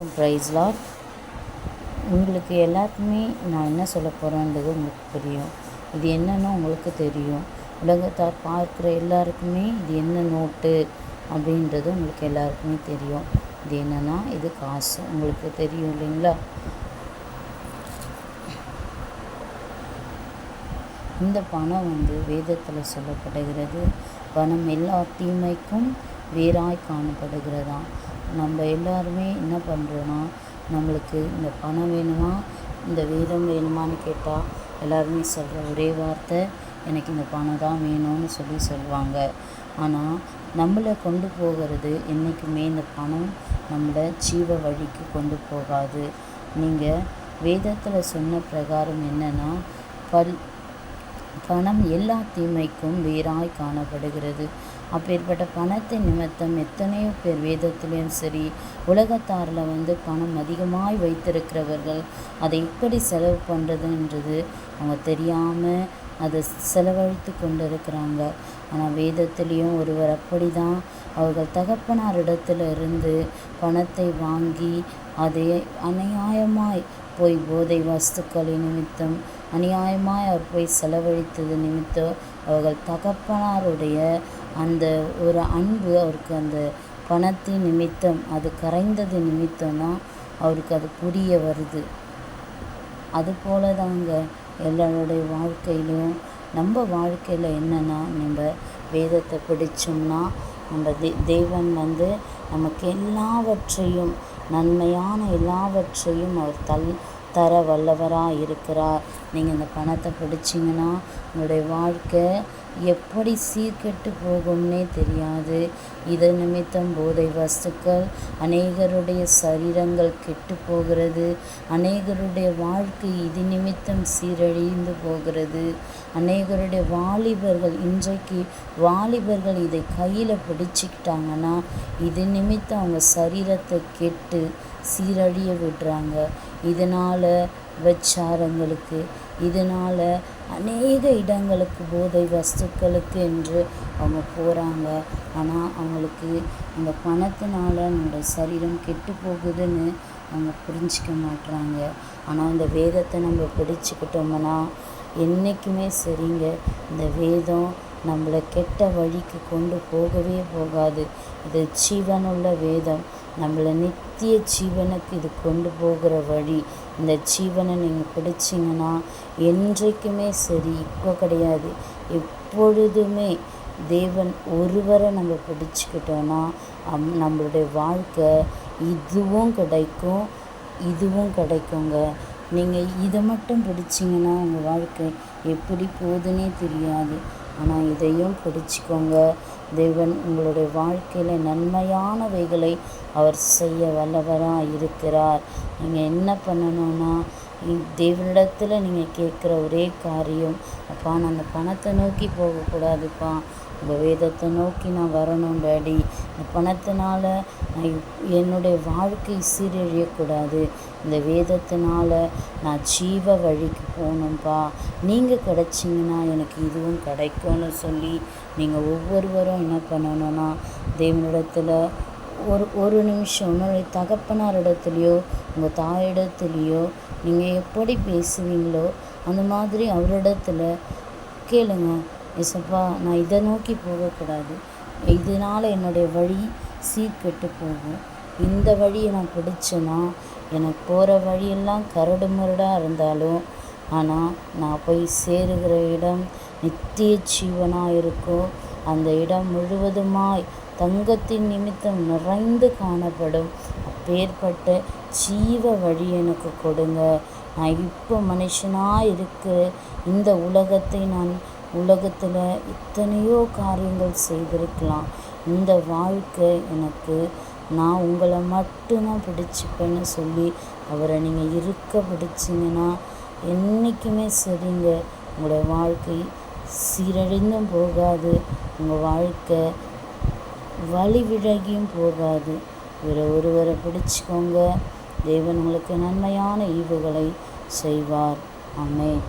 Price Lord. உங்களுக்கு எல்லாருக்குமே நான் என்ன சொல்ல போகிறேன்றது உங்களுக்கு புரியும். இது என்னன்னு உங்களுக்கு தெரியும். உலகத்தார் பார்க்குற எல்லாருக்குமே இது என்ன நோட்டு அப்படின்றது உங்களுக்கு எல்லாருக்குமே தெரியும். இது என்னன்னா இது காசு, உங்களுக்கு தெரியும் இல்லைங்களா? இந்த பணம் வேதத்தில் சொல்லப்படுகிறது. பணம் எல்லா தீமைக்கும் வேறாய் காணப்படுகிறதாம். நம்ம எல்லாருமே என்ன பண்ணுறோன்னா, நம்மளுக்கு இந்த பணம் வேணுமா, இந்த வேதம் வேணுமான்னு கேட்டால் எல்லாருமே சொல்கிற ஒரே வார்த்தை, எனக்கு இந்த பணம் தான் வேணும்னு சொல்லுவாங்க. ஆனால் நம்மளை கொண்டு போகிறது என்றைக்குமே இந்த பணம் நம்மளை ஜீவ வழிக்கு கொண்டு போகாது. நீங்கள் வேதத்தில் சொன்ன பிரகாரம் என்னென்னா, பணம் எல்லா தீமைக்கும் வேறாய் காணப்படுகிறது. அப்பேற்பட்ட பணத்தின் நிமித்தம் எத்தனையோ பேர் வேதத்திலையும் சரி, உலகத்தாரில் பணம் அதிகமாய் வைத்திருக்கிறவர்கள் அதை எப்படி செலவு பண்ணுறதுன்றது அவங்க தெரியாமல் அதை செலவழித்து கொண்டு இருக்கிறாங்க. ஆனால் வேதத்திலையும் ஒருவர் அப்படி தான் அவர்கள் தகப்பனாரிடத்தில் இருந்து பணத்தை வாங்கி அதை அநியாயமாய் போய் போதை வஸ்துக்களின் நிமித்தம் அநியாயமாய் அவர் போய் செலவழித்தது நிமித்தம் அவர்கள் தகப்பனாருடைய அந்த ஒரு அன்பு அவருக்கு அந்த பணத்தின் நிமித்தம் அது கரைந்தது நிமித்தம்தான் அவருக்கு அது புரிய வருது. அதுபோல தாங்க எல்லாருடைய வாழ்க்கையிலும் நம்ம வாழ்க்கையில் என்னென்னா, நம்ம வேதத்தை பிடிச்சோம்னா நம்ம தேவன் நமக்கு எல்லாவற்றையும் நன்மையான எல்லாவற்றையும் அவர் தர வல்லவராக இருக்கிறார். நீங்கள் இந்த பணத்தை பிடிச்சிங்கன்னா உங்களுடைய வாழ்க்கை எப்படி சீர்கெட்டு போகும்னே தெரியாது. இது நிமித்தம் போதை வஸ்துக்கள், அநேகருடைய சரீரங்கள் கெட்டு போகிறது, அநேகருடைய வாழ்க்கை இது நிமித்தம் சீரழிந்து போகிறது. அநேகருடைய இன்றைக்கு வாலிபர்கள் இதை கையில் பிடிச்சிக்கிட்டாங்கன்னா இது நிமித்தம் அவங்க சரீரத்தை கெட்டு சீரழிய விடுறாங்க. இதனால் விபச்சாரங்களுக்கு, இதனால் அநேக இடங்களுக்கு போதை வஸ்துக்களுக்கு என்று அவங்க போகிறாங்க. ஆனால் அவங்களுக்கு அந்த பணத்தினால நம்முடைய சரீரம் கெட்டு போகுதுன்னு அவங்க புரிஞ்சிக்க மாட்டுறாங்க. ஆனால் இந்த வேதத்தை நம்ம பிடிச்சிக்கிட்டோம்னா என்றைக்குமே சரிங்க, இந்த வேதம் நம்மளை கெட்ட வழிக்கு கொண்டு போகவே போகாது. இது ஜீவனுள்ள வேதம், நம்மளை நித்திய ஜீவனுக்கு இது கொண்டு போகிற வழி. இந்த ஜீவனை நீங்கள் பிடிச்சிங்கன்னா என்றைக்குமே சரி, இப்போ கிடையாது எப்பொழுதுமே தேவன் ஒருவரை நம்ம பிடிச்சிக்கிட்டோன்னா நம்மளுடைய வாழ்க்கை இதுவும் கிடைக்கும் இதுவும் கிடைக்குங்க. நீங்கள் இதை மட்டும் பிடிச்சிங்கன்னா உங்கள் வாழ்க்கை எப்படி போகுதுன்னே தெரியாது. ஆனால் இதையும் பிடிச்சிக்கோங்க. தேவன் உங்களுடைய வாழ்க்கையில் நன்மையானவைகளை அவர் செய்ய வல்லவராக இருக்கிறார். நீங்கள் என்ன பண்ணணும்னா, தேவனிடத்தில் நீங்கள் கேட்குற ஒரே காரியம், அப்பா நான் அந்த பணத்தை நோக்கி போகக்கூடாதுப்பா, உங்கள் வேதத்தை நோக்கி நான் வரணும் டாடி. இந்த பணத்தினால என்னுடைய வாழ்க்கை சீரழியக்கூடாது, இந்த வேதத்தினால நான் ஜீவ வழிக்கு போகணும்ப்பா, நீங்கள் கிடைச்சிங்கன்னா எனக்கு இதுவும் கிடைக்கும்னு சொல்லி நீங்கள் ஒவ்வொருவரும் என்ன பண்ணணும்னா, தேவனிடத்தில் ஒரு நிமிஷம் உன்னுடைய தகப்பனாரிடத்துலையோ உங்கள் தாயிடத்துலையோ நீங்கள் எப்படி பேசுவீங்களோ அந்த மாதிரி அவரிடத்துல கேளுங்க. ஏசப்பா நான் இதை நோக்கி போகக்கூடாது, இதனால் என்னுடைய வழி சீர்கெட்டு போகும், இந்த வழியை நான் பிடிச்சேன்னா எனக்கு போகிற வழியெல்லாம் கரடு முரடாக இருந்தாலும் ஆனால் நான் போய் சேருகிற இடம் நித்திய ஜீவனாக இருக்கும். அந்த இடம் முழுவதுமாய் தங்கத்தின் நிமித்தம் நிறைந்து காணப்படும். அப்பேற்பட்ட ஜீவ வழி எனக்கு கொடுங்க. நான் இப்போ மனுஷனாக இந்த உலகத்தில் எத்தனையோ காரியங்கள் செய்திருக்கலாம். இந்த வாழ்க்கை எனக்கு நான் உங்களை மட்டும்தான் பிடிச்சிப்பேன்னு சொல்லி அவரை நீங்கள் இருக்க பிடிச்சிங்கன்னா என்றைக்குமே சரிங்க, உங்களோட வாழ்க்கை சீரழிந்தும் போகாது, உங்கள் வாழ்க்கை வழி விலகியும் போகாது. ஒருவரை பிடிச்சிக்கோங்க. தேவன் உங்களுக்கு நன்மையான ஈவுகளை செய்வார். ஆமென்.